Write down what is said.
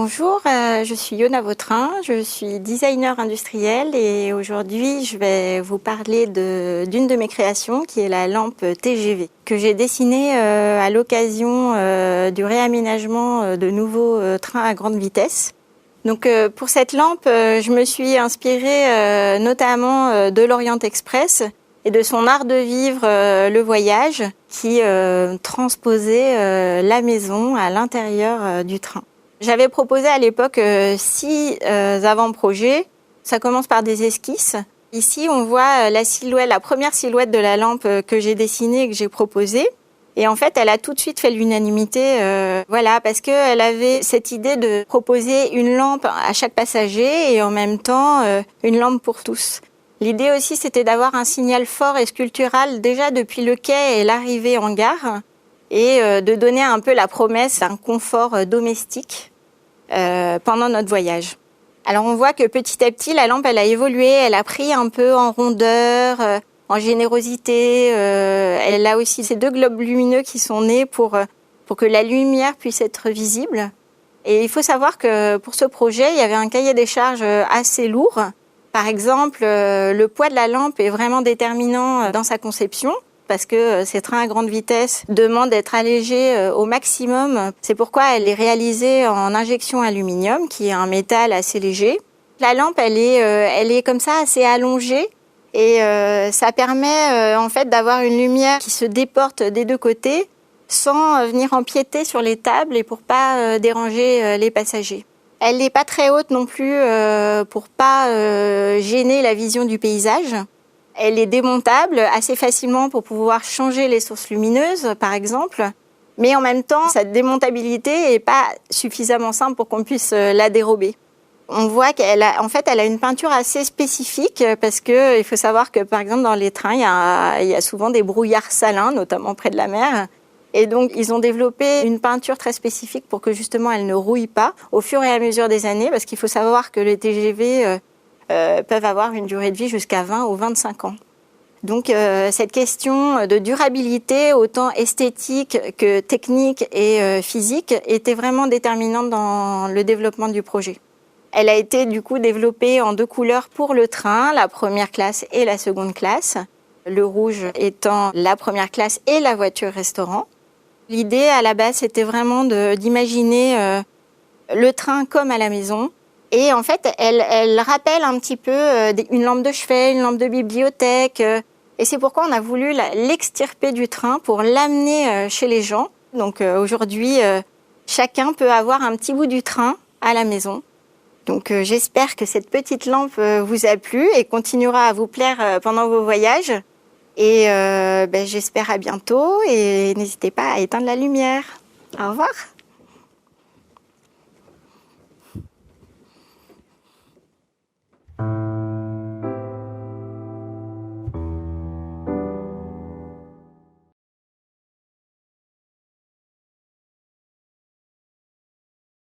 Bonjour, je suis Yona Vautrin, je suis designer industriel et aujourd'hui je vais vous parler d'une de mes créations qui est la lampe TGV que j'ai dessinée à l'occasion du réaménagement de nouveaux trains à grande vitesse. Donc pour cette lampe, je me suis inspirée notamment de l'Orient Express et de son art de vivre, le voyage, qui transposait la maison à l'intérieur du train. J'avais proposé à l'époque 6 avant-projets. Ça commence par des esquisses. Ici, on voit la silhouette, la première silhouette de la lampe que j'ai dessinée et que j'ai proposée. Et en fait, elle a tout de suite fait l'unanimité, parce qu'elle avait cette idée de proposer une lampe à chaque passager et en même temps une lampe pour tous. L'idée aussi, c'était d'avoir un signal fort et sculptural déjà depuis le quai et l'arrivée en gare et de donner un peu la promesse d'un confort domestique pendant notre voyage. Alors on voit que petit à petit, la lampe, elle a évolué, elle a pris un peu en rondeur, en générosité. Elle a aussi ces 2 globes lumineux qui sont nés pour que la lumière puisse être visible. Et il faut savoir que pour ce projet, il y avait un cahier des charges assez lourd. Par exemple, le poids de la lampe est vraiment déterminant dans sa conception parce que ces trains à grande vitesse demandent d'être allégés au maximum. C'est pourquoi elle est réalisée en injection aluminium, qui est un métal assez léger. La lampe, elle est comme ça assez allongée et ça permet en fait d'avoir une lumière qui se déporte des 2 côtés sans venir empiéter sur les tables et pour pas déranger les passagers. Elle n'est pas très haute non plus pour pas gêner la vision du paysage. Elle est démontable assez facilement pour pouvoir changer les sources lumineuses, par exemple. Mais en même temps, sa démontabilité n'est pas suffisamment simple pour qu'on puisse la dérober. On voit qu'elle a une peinture assez spécifique parce que il faut savoir que, par exemple, dans les trains, il y a souvent des brouillards salins, notamment près de la mer. Et donc, ils ont développé une peinture très spécifique pour que justement elle ne rouille pas au fur et à mesure des années, parce qu'il faut savoir que les TGV peuvent avoir une durée de vie jusqu'à 20 ou 25 ans. Donc, cette question de durabilité, autant esthétique que technique et physique, était vraiment déterminante dans le développement du projet. Elle a été du coup développée en 2 couleurs pour le train, la première classe et la seconde classe. Le rouge étant la première classe et la voiture restaurant. L'idée à la base, c'était vraiment d'imaginer le train comme à la maison. Et en fait, elle rappelle un petit peu une lampe de chevet, une lampe de bibliothèque. Et c'est pourquoi on a voulu l'extirper du train pour l'amener chez les gens. Donc aujourd'hui, chacun peut avoir un petit bout du train à la maison. Donc j'espère que cette petite lampe vous a plu et continuera à vous plaire pendant vos voyages. Et j'espère à bientôt et n'hésitez pas à éteindre la lumière. Au revoir.